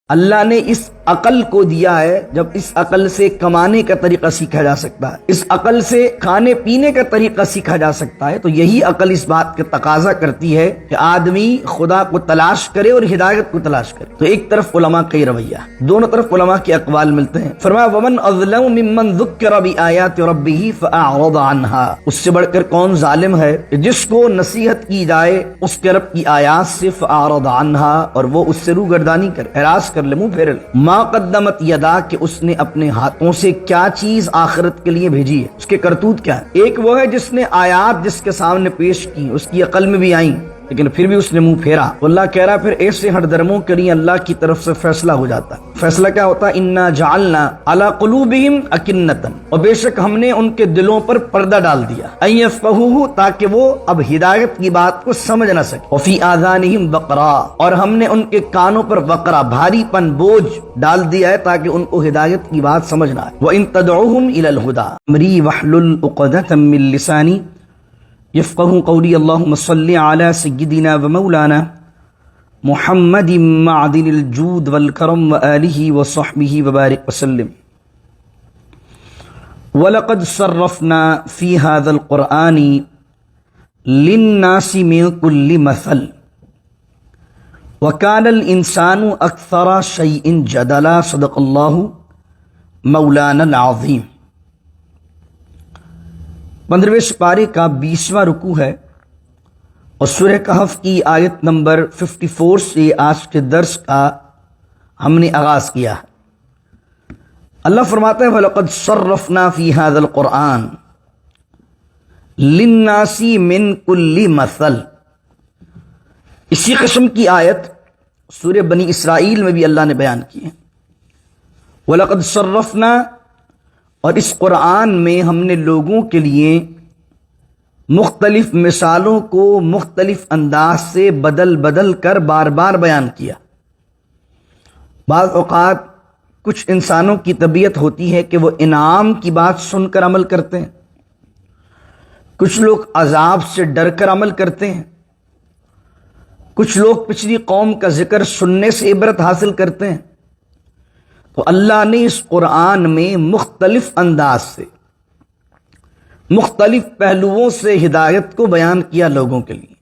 اللہ نے اس عقل کو دیا ہے، جب اس عقل سے کمانے کا طریقہ سیکھا جا سکتا ہے، اس عقل سے کھانے پینے کا طریقہ سیکھا جا سکتا ہے، تو یہی عقل اس بات کا تقاضا کرتی ہے کہ آدمی خدا کو تلاش کرے اور ہدایت کو تلاش کرے۔ تو ایک طرف علماء کا یہ رویہ، دونوں طرف علماء کے اقوال ملتے ہیں۔ فرمایا وَمَنْ أَظْلَمُ مِمَّنْ ذُكِّرَ بِآيَاتِ رَبِّهِ فَأَعْرَضَ عَنْهَا، اس سے بڑھ کر کون ظالم ہے کہ جس کو نصیحت کی جائے اس کے رب کی آیات سے، فَأَعْرَضَ عَنْهَا، اور وہ اس سے روگردانی کرے، اعراض کر لے، منہ پھیر لے۔ مَا قَدَّمَتْ یدا، کہ اس نے اپنے ہاتھوں سے کیا چیز آخرت کے لیے بھیجی ہے، اس کے کرتوت کیا ہے۔ ایک وہ ہے جس نے آیات جس کے سامنے پیش کی، اس کی عقل میں بھی آئیں لیکن پھر بھی اس نے منہ پھیرا۔ اللہ کہہ رہا پھر ایسے ہٹ درموں کے لیے اللہ کی طرف سے فیصلہ ہو جاتا ہے۔ فیصلہ کیا ہوتا ہے؟ انا جعلنا علی قلوبہم اکنۃ، اور بے شک ہم نے ان کے دلوں پر پردہ ڈال دیا، ان یفقہوہ، تاکہ وہ اب ہدایت کی بات کو سمجھ نہ سکے، وفی آذانہم وقرا، اور ہم نے ان کے کانوں پر وقرا، بھاری پن، بوجھ ڈال دیا ہے تاکہ ان کو ہدایت کی بات سمجھ نہ آئے۔ وان تدعوہم الی الہدی امری واحلل عقدۃ من لسانی یفقہوا قولی، اللہم صلی علی سیدنا و مولانا محمد معدن الجود والکرم وآلہ وصحبہ وبارک وسلم۔ وَلَقَدْ صَرَّفْنَا فِي هَذَا الْقُرْآنِ لِلنَّاسِ مِنْ كُلِّ مَثَلٍ وَكَانَ الْإِنسَانُ أَكْثَرَ شَيْءٍ جَدَلًا۔ صدق اللہ مولانا العظیم۔ 15ویں سپارے کا 20واں رکوع ہے اور سورہ کہف کی آیت نمبر 54 سے آج کے درس کا ہم نے آغاز کیا ہے۔ اللہ فرماتا ہے وَلَقَدْ صَرَّفْنَا فِي هَذَا الْقُرْآنِ لِلنَّاسِ مِنْ كُلِّ مَثَلٍ۔ اسی قسم کی آیت سورہ بنی اسرائیل میں بھی اللہ نے بیان کی ہے۔ وَلَقَدْ صَرَّفْنَا، اور اس قرآن میں ہم نے لوگوں کے لیے مختلف مثالوں کو مختلف انداز سے بدل بدل کر بار بار بیان کیا۔ بعض اوقات کچھ انسانوں کی طبیعت ہوتی ہے کہ وہ انعام کی بات سن کر عمل کرتے ہیں، کچھ لوگ عذاب سے ڈر کر عمل کرتے ہیں، کچھ لوگ پچھلی قوم کا ذکر سننے سے عبرت حاصل کرتے ہیں۔ تو اللہ نے اس قرآن میں مختلف انداز سے، مختلف پہلوؤں سے ہدایت کو بیان کیا لوگوں کے لیے،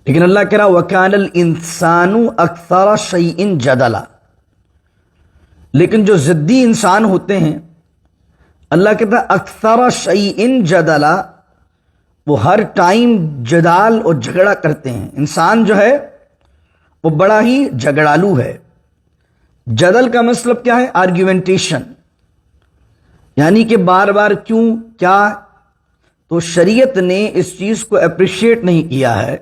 لیکن اللہ کہہ رہا وَكَانَ الْإِنسَانُ أَكْثَرَ شَيْءٍ جَدَلًا، لیکن جو ضدی انسان ہوتے ہیں، اللہ کہتا ہے اکثر شیء جدلا، وہ ہر ٹائم جدال اور جھگڑا کرتے ہیں۔ انسان جو ہے وہ بڑا ہی جھگڑالو ہے۔ جدل کا مطلب کیا ہے؟ آرگیومنٹیشن، یعنی کہ بار بار کیوں، کیا۔ تو شریعت نے اس چیز کو اپریشیٹ نہیں کیا ہے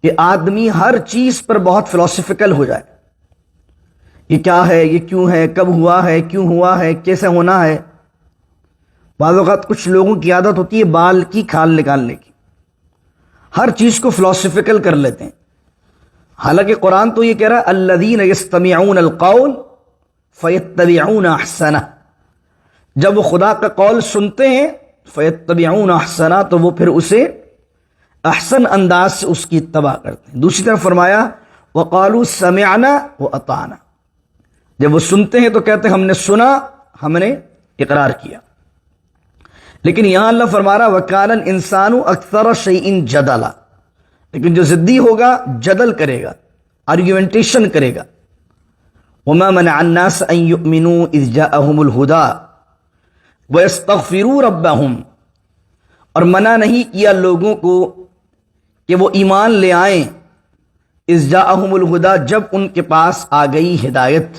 کہ آدمی ہر چیز پر بہت فلسفیکل ہو جائے، یہ کیا ہے، یہ کیوں ہے، کب ہوا ہے، کیوں ہوا ہے، کیسے ہونا ہے۔ بعض اوقات کچھ لوگوں کی عادت ہوتی ہے بال کی کھال نکالنے کی، ہر چیز کو فلسفیکل کر لیتے ہیں، حالانکہ قرآن تو یہ کہہ رہا ہے الذین یستمعون القول فیتبعون احسنہ، جب وہ خدا کا قول سنتے ہیں فیتبعون احسنہ، تو وہ پھر اسے احسن انداز سے اس کی اتباع کرتے ہیں۔ دوسری طرف فرمایا وقالوا سمعنا واطعنا، جب وہ سنتے ہیں تو کہتے ہیں ہم نے سنا، ہم نے اقرار کیا۔ لیکن یہاں اللہ فرما رہا وَكَانَ الْإِنسَانُ أَكْثَرَ شَيْءٍ جَدَلًا، لیکن جو ضدی ہوگا جدل کرے گا، آرگیومنٹیشن کرے گا۔ وَمَا مَنَعَ النَّاسَ أَن يُؤْمِنُوا إِذْ جَاءَهُمُ الْهُدَىٰ وَيَسْتَغْفِرُوا رَبَّهُمْ، اور منع نہیں کیا لوگوں کو کہ وہ ایمان لے آئیں، إِذْ جَاءَهُمُ الْهُدَىٰ، جب ان کے پاس آ گئی ہدایت،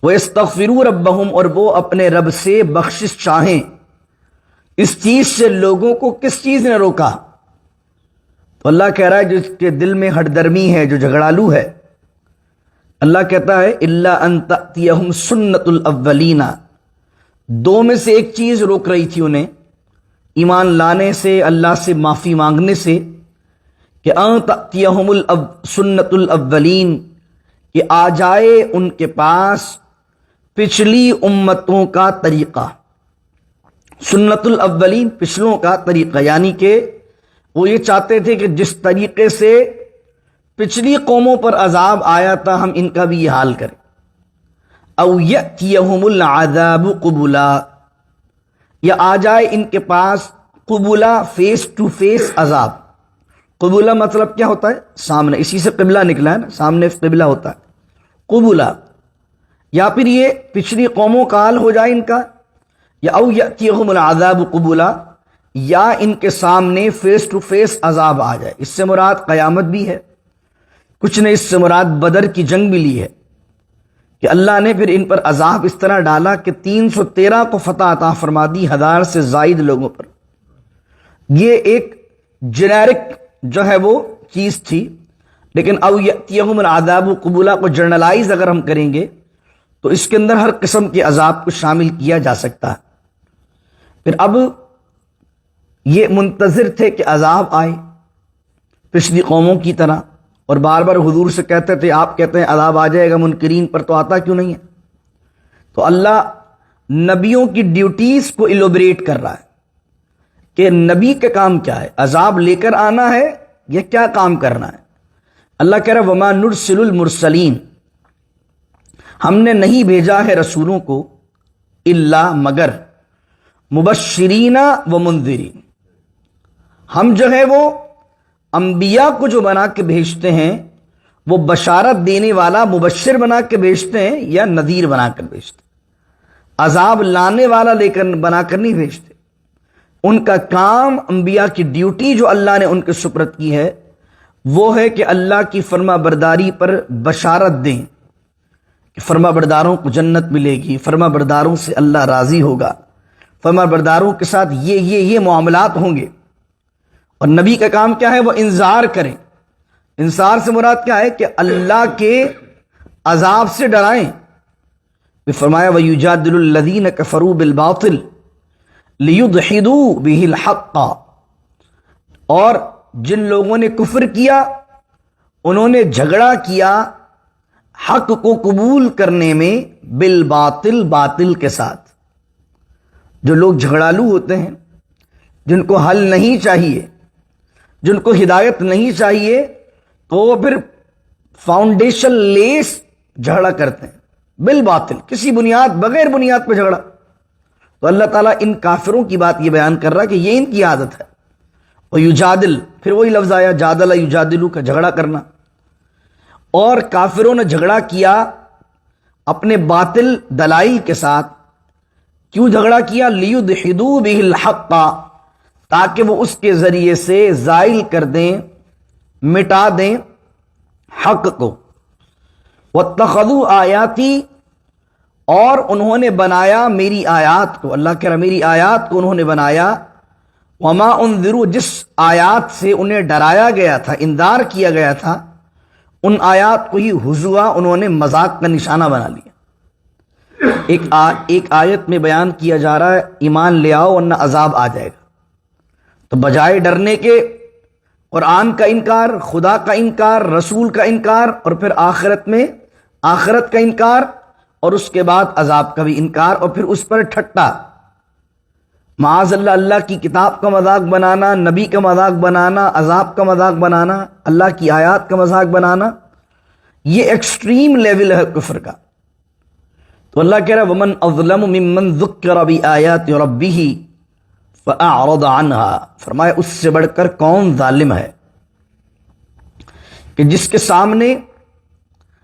وَيَسْتَغْفِرُوا رَبَّهُمْ، اور وہ اپنے رب سے بخشش چاہیں۔ اس چیز سے لوگوں کو کس چیز نے روکا؟ تو اللہ کہہ رہا ہے جس کے دل میں ہٹ درمی ہے، جو جھگڑالو ہے، اللہ کہتا ہے الا ان تأتیہم سنت الاولین، دو میں سے ایک چیز روک رہی تھی انہیں ایمان لانے سے، اللہ سے معافی مانگنے سے، کہ ان تأتیہم سنت الاولین، کہ آ جائے ان کے پاس پچھلی امتوں کا طریقہ۔ سنت الاولین، پچھلوں کا طریقہ، یعنی کہ وہ یہ چاہتے تھے کہ جس طریقے سے پچھلی قوموں پر عذاب آیا تھا ہم ان کا بھی یہ حال کریں. او یأتیہم العذاب قبلا، یا آ جائے ان کے پاس قبلا، فیس ٹو فیس عذاب. قبلا مطلب کیا ہوتا ہے؟ سامنے. اسی سے قبلہ نکلا ہے نا، سامنے قبلہ ہوتا ہے قبلا. یا پھر یہ پچھلی قوموں کا حال ہو جائے ان کا، یا او یأتیہم العذاب قبلا، یا ان کے سامنے فیس ٹو فیس عذاب آ جائے. اس سے مراد قیامت بھی ہے، کچھ نے اس سے مراد بدر کی جنگ بھی لی ہے کہ اللہ نے پھر ان پر عذاب اس طرح ڈالا کہ 313 کو فتح عطا فرما دی، 1000 سے زائد لوگوں پر. یہ ایک جنیرک جو ہے وہ چیز تھی، لیکن او یأتیہم العذاب قبلا کو جرنلائز اگر ہم کریں گے تو اس کے اندر ہر قسم کے عذاب کو شامل کیا جا سکتا ہے. پھر اب یہ منتظر تھے کہ عذاب آئے پچھلی قوموں کی طرح، اور بار بار حضور سے کہتے تھے، آپ کہتے ہیں عذاب آ جائے گا منکرین پر، تو آتا کیوں نہیں ہے؟ تو اللہ نبیوں کی ڈیوٹیز کو ایلوبریٹ کر رہا ہے کہ نبی کا کام کیا ہے، عذاب لے کر آنا ہے یا کیا کام کرنا ہے. اللہ کہہ رہا وما نرسل المرسلین، ہم نے نہیں بھیجا ہے رسولوں کو الا مگر مبشرین و منذرین. ہم جو ہے وہ انبیاء کو جو بنا کے بھیجتے ہیں وہ بشارت دینے والا مبشر بنا کے بھیجتے ہیں یا نذیر بنا کر بھیجتے ہیں، عذاب لانے والا لے کر بنا کر نہیں بھیجتے. ان کا کام، انبیاء کی ڈیوٹی جو اللہ نے ان کے سپرد کی ہے وہ ہے کہ اللہ کی فرما برداری پر بشارت دیں کہ فرما برداروں کو جنت ملے گی، فرما برداروں سے اللہ راضی ہوگا، فرما برداروں کے ساتھ یہ معاملات ہوں گے. اور نبی کا کام کیا ہے؟ وہ انذار کریں. انذار سے مراد کیا ہے؟ کہ اللہ کے عذاب سے ڈرائیں. پھر فرمایا وَيُجَادِلُ الَّذِينَ كَفَرُوا بِالْبَاطِلِ لِيُدْحِضُوا بِهِ الْحَقَّ، اور جن لوگوں نے کفر کیا انہوں نے جھگڑا کیا حق کو قبول کرنے میں، بالباطل، باطل کے ساتھ. جو لوگ جھگڑالو ہوتے ہیں، جن کو حل نہیں چاہیے، جن کو ہدایت نہیں چاہیے، تو وہ پھر فاؤنڈیشن لیس جھگڑا کرتے ہیں بالباطل، کسی بنیاد، بغیر بنیاد پہ جھگڑا. تو اللہ تعالیٰ ان کافروں کی بات یہ بیان کر رہا ہے کہ یہ ان کی عادت ہے. اور یجادل، پھر وہی لفظ آیا جادل یجادلو کا، جھگڑا کرنا. اور کافروں نے جھگڑا کیا اپنے باطل دلائل کے ساتھ. کیوں جھگڑا کیا؟ لیدحضوا بہ الحق، تاکہ وہ اس کے ذریعے سے زائل کر دیں، مٹا دیں حق کو. واتخذوا آیاتی، اور انہوں نے بنایا میری آیات کو. اللہ کہہ رہا میری آیات کو انہوں نے بنایا. وما انذروا، جس آیات سے انہیں ڈرایا گیا تھا، انذار کیا گیا تھا، ان آیات کو ہی ہزوا، انہوں نے مذاق کا نشانہ بنا لیا. ایک آیت میں بیان کیا جا رہا ہے ایمان لے آؤ ورنہ عذاب آ جائے گا. تو بجائے ڈرنے کے قرآن کا انکار، خدا کا انکار، رسول کا انکار، اور پھر آخرت میں آخرت کا انکار، اور اس کے بعد عذاب کا بھی انکار، اور پھر اس پر ٹھٹا. معاذ اللہ، اللہ کی کتاب کا مذاق بنانا، نبی کا مذاق بنانا، عذاب کا مذاق بنانا، اللہ کی آیات کا مذاق بنانا، یہ ایکسٹریم لیول ہے کفر کا. تو اللہ کہہ رہا ہے ومن اظلم ممن ذکر بآیات ربہ فاعرض عنہا. فرمایا اس سے بڑھ کر کون ظالم ہے کہ جس کے سامنے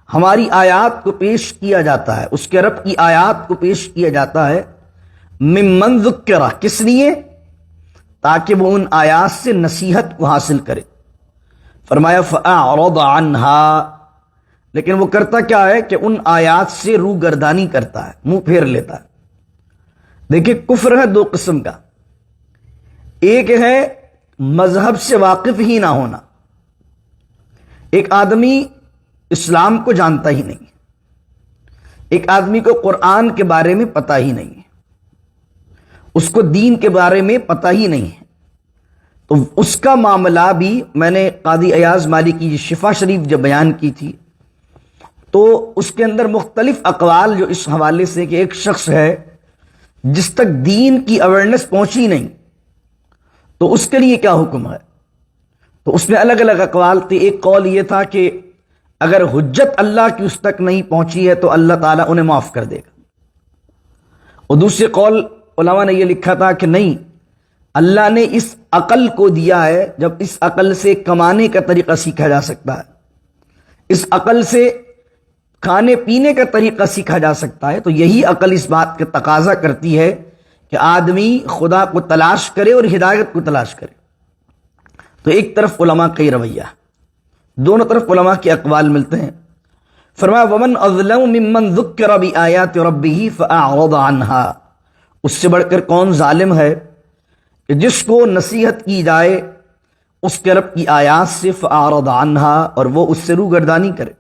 ہماری آیات کو پیش کیا جاتا ہے، اس کے رب کی آیات کو پیش کیا جاتا ہے. ممن ذکر، کس لیے؟ تاکہ وہ ان آیات سے نصیحت کو حاصل کرے. فرمایا فاعرض عنہا، لیکن وہ کرتا کیا ہے کہ ان آیات سے روح گردانی کرتا ہے، منہ پھیر لیتا ہے. دیکھیں کفر ہے دو قسم کا. ایک ہے مذہب سے واقف ہی نہ ہونا. ایک آدمی اسلام کو جانتا ہی نہیں، ایک آدمی کو قرآن کے بارے میں پتہ ہی نہیں ہے، اس کو دین کے بارے میں پتہ ہی نہیں ہے. تو اس کا معاملہ بھی میں نے قاضی ایاز مالی کی شفا شریف جب بیان کی تھی تو اس کے اندر مختلف اقوال جو اس حوالے سے کہ ایک شخص ہے جس تک دین کی اویئرنیس پہنچی نہیں تو اس کے لیے کیا حکم ہے. تو اس میں الگ الگ اقوال تھے. ایک قول یہ تھا کہ اگر حجت اللہ کی اس تک نہیں پہنچی ہے تو اللہ تعالیٰ انہیں معاف کر دے گا. اور دوسرے قول علماء نے یہ لکھا تھا کہ نہیں، اللہ نے اس عقل کو دیا ہے، جب اس عقل سے کمانے کا طریقہ سیکھا جا سکتا ہے، اس عقل سے کھانے پینے کا طریقہ سیکھا جا سکتا ہے، تو یہی عقل اس بات کا تقاضا کرتی ہے کہ آدمی خدا کو تلاش کرے اور ہدایت کو تلاش کرے. تو ایک طرف علماء کا یہ رویہ، دونوں طرف علماء کے اقوال ملتے ہیں. فرمایا ومن اظلم ممن ذکر بآیات ربہ فاعرض عنہا، اس سے بڑھ کر کون ظالم ہے کہ جس کو نصیحت کی جائے اس کے رب کی آیات سے، فاعرض عنہا، اور وہ اس سے روگردانی کرے،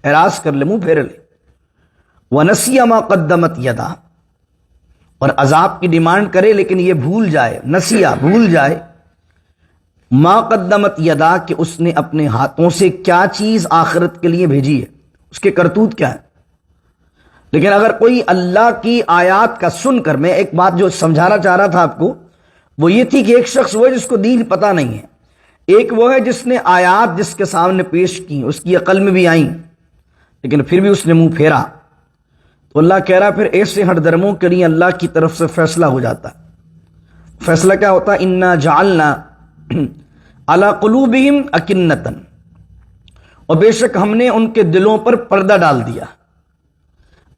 اعراض کر لے، منہ پھیر لے. ونسی ما قدمت یدا، اور عذاب کی ڈیمانڈ کرے لیکن یہ بھول جائے، نسیہ بھول جائے، ما قدمت یدا کہ اس نے اپنے ہاتھوں سے کیا چیز آخرت کے لیے بھیجی ہے، اس کے کرتوت کیا ہے. لیکن اگر کوئی اللہ کی آیات کا سن کر، میں ایک بات جو سمجھانا چاہ رہا تھا آپ کو وہ یہ تھی کہ ایک شخص وہ ہے جس کو دین پتہ نہیں ہے، ایک وہ ہے جس نے آیات جس کے سامنے پیش کی اس کی عقل میں بھی آئیں لیکن پھر بھی اس نے منہ پھیرا. تو اللہ کہہ رہا پھر ایسے ہٹ درموں کے لیے اللہ کی طرف سے فیصلہ ہو جاتا ہے. فیصلہ کیا ہوتا ہے؟ انا جعلنا علی قلوبہم اکنۃ، اور بے شک ہم نے ان کے دلوں پر پردہ ڈال دیا،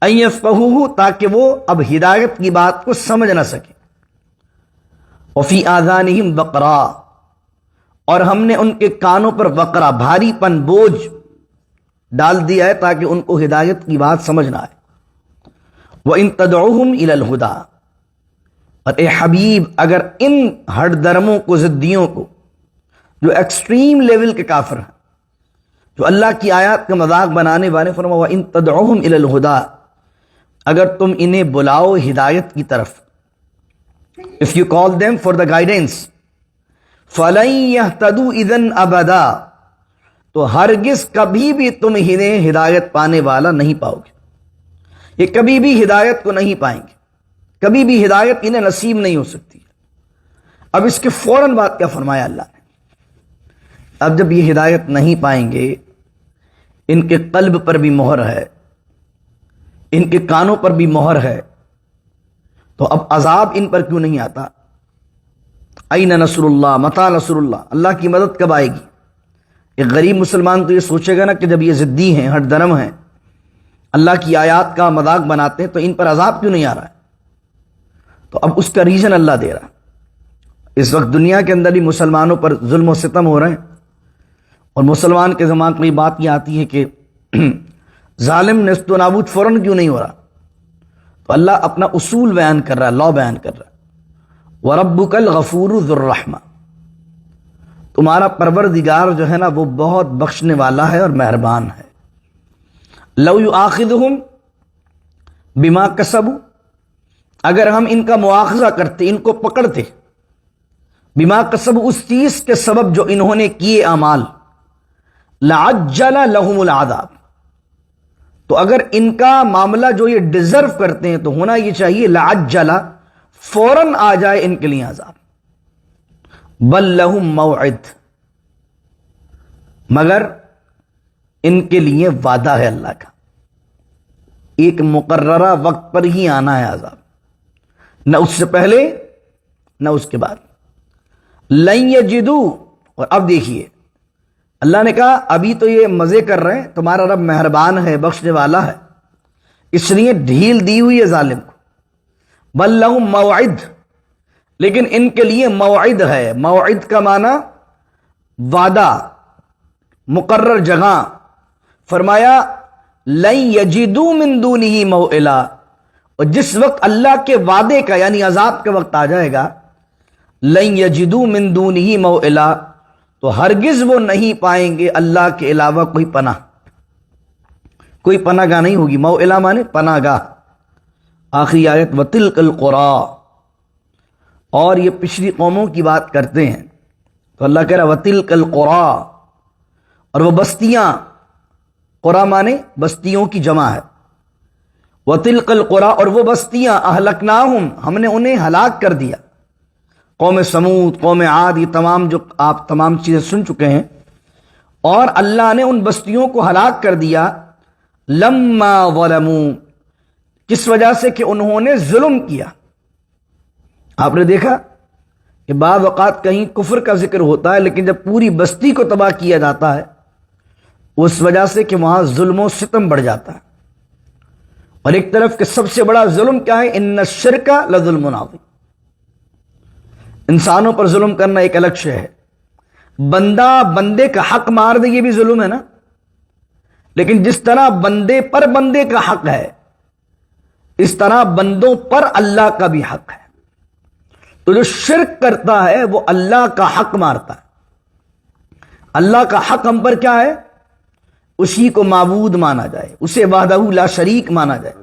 ان یفقہوہ، تاکہ وہ اب ہدایت کی بات کو سمجھ نہ سکے. وفی آذانہم وقرا، اور ہم نے ان کے کانوں پر وقرا، بھاری پن، بوجھ ڈال دیا ہے تاکہ ان کو ہدایت کی بات سمجھ نہ آئے. وَإِن تَدْعُوهُمْ إِلَى الْهُدَىٰ، اور اے حبیب اگر ان ہٹ درموں کو، ضدیوں کو، جو ایکسٹریم لیول کے کافر ہیں، جو اللہ کی آیات کا مذاق بنانے والے، فرمایا وَإِن تَدْعُوهُمْ إِلَى الْهُدَىٰ، اگر تم انہیں بلاؤ ہدایت کی طرف، if you call them for the guidance، فَلَن يَهْتَدُوا إِذًا أَبَدًا، تو ہرگز کبھی بھی تم انہیں ہدایت پانے والا نہیں پاؤ گے. یہ کبھی بھی ہدایت کو نہیں پائیں گے، کبھی بھی ہدایت انہیں نصیب نہیں ہو سکتی. اب اس کے فوراً بعد کیا فرمایا اللہ نے؟ اب جب یہ ہدایت نہیں پائیں گے، ان کے قلب پر بھی مہر ہے، ان کے کانوں پر بھی مہر ہے، تو اب عذاب ان پر کیوں نہیں آتا؟ این نصر اللہ، متی نصر اللہ، اللہ کی مدد کب آئے گی؟ ایک غریب مسلمان تو یہ سوچے گا نا کہ جب یہ ضدی ہیں، ہٹ درم ہیں، اللہ کی آیات کا مذاق بناتے ہیں، تو ان پر عذاب کیوں نہیں آ رہا ہے؟ تو اب اس کا ریزن اللہ دے رہا. اس وقت دنیا کے اندر بھی مسلمانوں پر ظلم و ستم ہو رہے ہیں، اور مسلمان کے زمان میں بات یہ آتی ہے کہ ظالم نیست و نابود فوراً کیوں نہیں ہو رہا؟ تو اللہ اپنا اصول بیان کر رہا ہے، لا بیان کر رہا ہے. وَرَبُّكَ الْغَفُورُ ذُو الرَّحْمَةِ، تمہارا پروردگار جو ہے نا وہ بہت بخشنے والا ہے اور مہربان ہے. لَوْ يُؤَاخِذُهُمْ بِمَا كَسَبُوا، اگر ہم ان کا مواخذہ کرتے، ان کو پکڑتے، بِمَا كَسَبُوا، اس چیز کے سبب جو انہوں نے کیے اعمال، لَعَجَّلَ لَهُمُ الْعَذَابُ، تو اگر ان کا معاملہ جو یہ ڈیزرو کرتے ہیں تو ہونا یہ چاہیے لَعَجَّلَ، فوراً آ جائے ان کے لیے عذاب. بل لہم موعد، مگر ان کے لیے وعدہ ہے اللہ کا، ایک مقررہ وقت پر ہی آنا ہے عذاب، نہ اس سے پہلے نہ اس کے بعد. لن یجدوا، اور اب دیکھیے اللہ نے کہا ابھی تو یہ مزے کر رہے ہیں، تمہارا رب مہربان ہے، بخشنے والا ہے، اس لیے ڈھیل دی ہوئی ہے ظالم کو. بل لہم موعد، لیکن ان کے لیے موعد ہے. موعد کا معنی وعدہ، مقرر جگہ. فرمایا لن یجدوا من دونہ موئلا، اور جس وقت اللہ کے وعدے کا یعنی عذاب کا وقت آ جائے گا، لن یجدوا من دونہ موئلا، تو ہرگز وہ نہیں پائیں گے اللہ کے علاوہ کوئی پناہ، کوئی پناہ گاہ نہیں ہوگی. موئلا مانے پناہ گاہ. آخری آیت وَتِلْكَ الْقُرَىٰ، اور یہ پچھلی قوموں کی بات کرتے ہیں تو اللہ کہہ رہا وَتِلْكَ الْقُرَىٰ، اور وہ بستیاں، قرآ مانے بستیوں کی جمع ہے. وَتِلْكَ الْقُرَىٰ، اور وہ بستیاں، اہلکناہم، ہم نے انہیں ہلاک کر دیا، قوم سمود، قوم عاد، یہ تمام جو آپ تمام چیزیں سن چکے ہیں. اور اللہ نے ان بستیوں کو ہلاک کر دیا لما ظلموا، کس وجہ سے کہ انہوں نے ظلم کیا. آپ نے دیکھا کہ بعض اوقات کہیں کفر کا ذکر ہوتا ہے لیکن جب پوری بستی کو تباہ کیا جاتا ہے اس وجہ سے کہ وہاں ظلم و ستم بڑھ جاتا ہے. اور ایک طرف کہ سب سے بڑا ظلم کیا ہے؟ ان الشرک لظلم عظیم، انسانوں پر ظلم کرنا ایک الگ شے ہے. بندہ بندے کا حق مار دے یہ بھی ظلم ہے نا، لیکن جس طرح بندے پر بندے کا حق ہے اس طرح بندوں پر اللہ کا بھی حق ہے. تو جو شرک کرتا ہے وہ اللہ کا حق مارتا ہے. اللہ کا حق ہم پر کیا ہے؟ اسی کو معبود مانا جائے، اسے وحدہ لا شریک مانا جائے،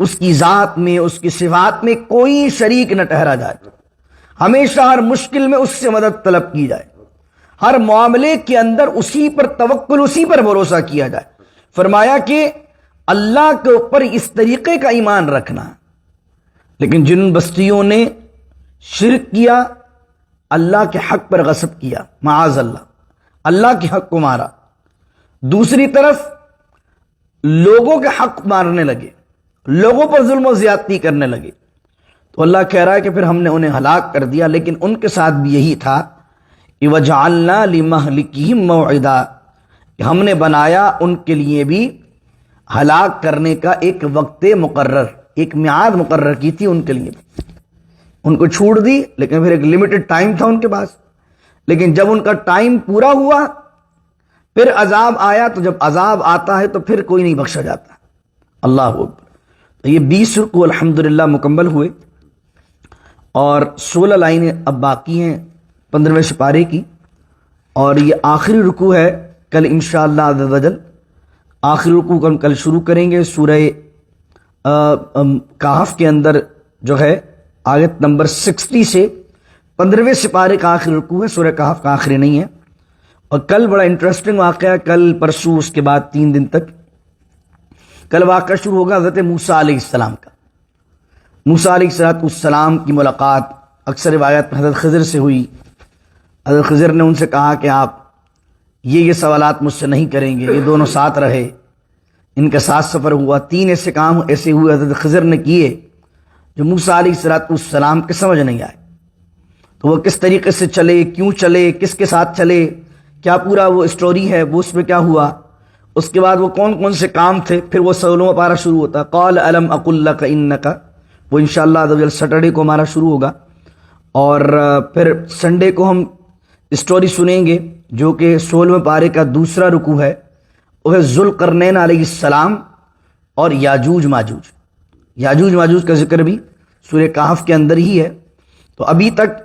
اس کی ذات میں اس کی صفات میں کوئی شریک نہ ٹھہرا جائے، ہمیشہ ہر مشکل میں اس سے مدد طلب کی جائے، ہر معاملے کے اندر اسی پر توکل، اسی پر بھروسہ کیا جائے. فرمایا کہ اللہ کے اوپر اس طریقے کا ایمان رکھنا. لیکن جن بستیوں نے شرک کیا، اللہ کے حق پر غصب کیا، معاذ اللہ، اللہ کے حق کو مارا، دوسری طرف لوگوں کے حق مارنے لگے، لوگوں پر ظلم و زیادتی کرنے لگے، تو اللہ کہہ رہا ہے کہ پھر ہم نے انہیں ہلاک کر دیا. لیکن ان کے ساتھ بھی یہی تھا کہ وَجَعَلْنَا لِمَهْلِكِهِمْ مَوْعِدًا، کہ ہم نے بنایا ان کے لیے بھی ہلاک کرنے کا ایک وقت مقرر، ایک میعاد مقرر کی تھی ان کے لیے. ان کو چھوڑ دی لیکن پھر ایک لمیٹڈ ٹائم تھا ان کے پاس، لیکن جب ان کا ٹائم پورا ہوا پھر عذاب آیا. تو جب عذاب آتا ہے تو پھر کوئی نہیں بخشا جاتا. اللہ اکبر. تو یہ 20 رکوع الحمدللہ مکمل ہوئے اور 16 لائنیں اب باقی ہیں 15ویں سپارے کی، اور یہ آخری رکوع ہے. کل انشاءاللہ عز و جل آخری رکوع کو ہم کل شروع کریں گے. سورہ کہف کے اندر جو ہے آیت نمبر 60 سے 15ویں سپارے کا آخری رکوع ہے، سورہ کہف کا آخری نہیں ہے. اور کل بڑا انٹرسٹنگ واقعہ، کل پرسوں اس کے بعد 3 دن تک کل واقعہ شروع ہوگا حضرت موسیٰ علیہ السلام کا. موسیٰ علیہ السلام کی ملاقات اکثر روایت میں حضرت خضر سے ہوئی. حضرت خضر نے ان سے کہا کہ آپ یہ سوالات مجھ سے نہیں کریں گے. یہ دونوں ساتھ رہے، ان کا ساتھ سفر ہوا. 3 ایسے کام ایسے ہوئے حضرت خضر نے کیے جو موسیٰ علیہ السلام کے سمجھ نہیں آئے. تو وہ کس طریقے سے چلے، کیوں چلے، کس کے ساتھ چلے، کیا پورا وہ اسٹوری ہے، وہ اس میں کیا ہوا، اس کے بعد وہ کون کون سے کام تھے. پھر وہ 16واں پارہ شروع ہوتا، قال الم اقل لک انک، وہ انشاءاللہ سیٹرڈے کو ہمارا شروع ہوگا. اور پھر سنڈے کو ہم اسٹوری سنیں گے جو کہ 16ویں پارے کا دوسرا رکوع ہے. وہ ہے ذوالقرنین علیہ السلام اور یاجوج ماجوج. یاجوج ماجوج کا ذکر بھی سورہ کہف کے اندر ہی ہے. تو ابھی تک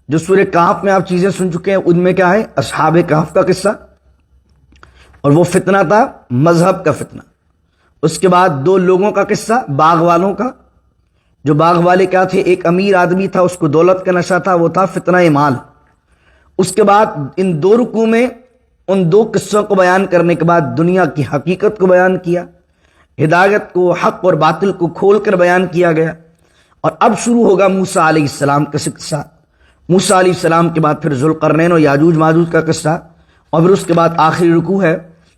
جو سورہ کہف میں آپ چیزیں سن چکے ہیں ان میں کیا ہے؟ اصحاب کہف کا قصہ، اور وہ فتنہ تھا مذہب کا فتنہ. اس کے بعد 2 لوگوں کا قصہ، باغ والوں کا. جو باغ والے کیا تھے؟ ایک امیر آدمی تھا، اس کو دولت کا نشہ تھا، وہ تھا فتنہ مال. اس کے بعد ان 2 رکوع میں ان 2 قصوں کو بیان کرنے کے بعد دنیا کی حقیقت کو بیان کیا، ہدایت کو، حق اور باطل کو کھول کر بیان کیا گیا. اور اب شروع ہوگا موسیٰ علیہ السلام کا قصہ. موسیٰ علیہ السلام کے بعد پھر ذوالقرنین اور یاجوج ماجوج کا قصہ، اور پھر اس کے بعد آخری رکوع ہے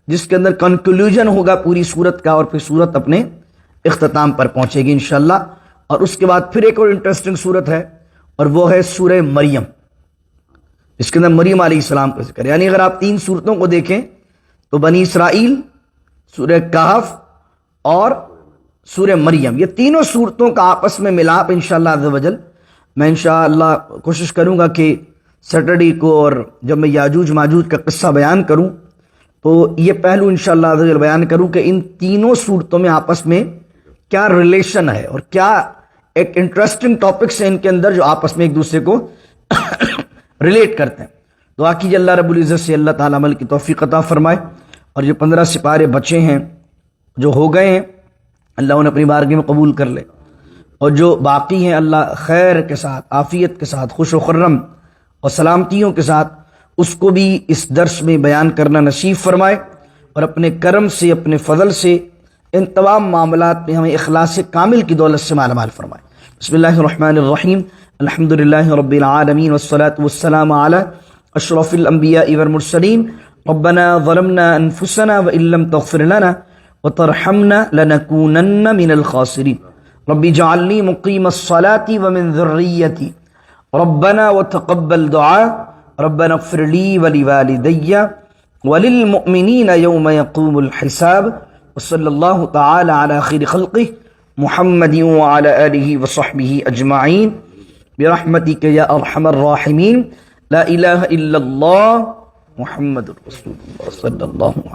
جس کے اندر کنکلوژن ہوگا پوری سورت کا، اور پھر سورت اپنے اختتام پر پہنچے گی انشاءاللہ. اور اس کے بعد پھر ایک اور انٹرسٹنگ سورت ہے اور وہ ہے سورہ مریم، اس کے اندر مریم علیہ السلام کا ذکر. یعنی اگر آپ 3 سورتوں کو دیکھیں تو بنی اسرائیل، سورہ کہف اور سورہ مریم، یہ تینوں صورتوں کا آپس میں ملاپ انشاءاللہ عز و جل میں انشاءاللہ کوشش کروں گا کہ سیٹرڈے کو، اور جب میں یاجوج ماجوج کا قصہ بیان کروں تو یہ پہلو انشاءاللہ عز و جل بیان کروں کہ ان تینوں صورتوں میں آپس میں کیا ریلیشن ہے اور کیا ایک انٹرسٹنگ ٹاپکس ہیں ان کے اندر جو آپس میں ایک دوسرے کو ریلیٹ کرتے ہیں. دعا کیجیے اللہ رب العزت سے اللہ تعالیٰ عمل کی توفیق عطا فرمائے. اور جو 15 سپارے بچے ہیں جو ہو گئے ہیں اللہ انہیں اپنی بارگاہ میں قبول کر لے، اور جو باقی ہیں اللہ خیر کے ساتھ، عافیت کے ساتھ، خوش و خرم اور سلامتیوں کے ساتھ اس کو بھی اس درس میں بیان کرنا نصیب فرمائے، اور اپنے کرم سے، اپنے فضل سے ان تمام معاملات میں ہمیں اخلاص کامل کی دولت سے مالا مال فرمائے. بسم اللہ الرحمن الرحیم. الحمدللہ رب العالمین والصلاة والسلام علی اشرف الانبیاء والمرسلین ربنا ظلمنا انفسنا وان لم تغفر لنا وترحمنا لنكونن من الخاسرین رب اجعلنی مقیم الصلاة ومن ذریتی ربنا وتقبل دعاء ربنا اغفر لی ولوالدی وللمؤمنین یوم یقوم الحساب وصلی اللہ تعالی علی خیر خلقہ محمد وعلى آلہ وصحبہ اجمعین برحمتک یا ارحم الراحمین لا الہ الا اللہ محمد رسول اللہ صلی اللہ علیہ وسلم.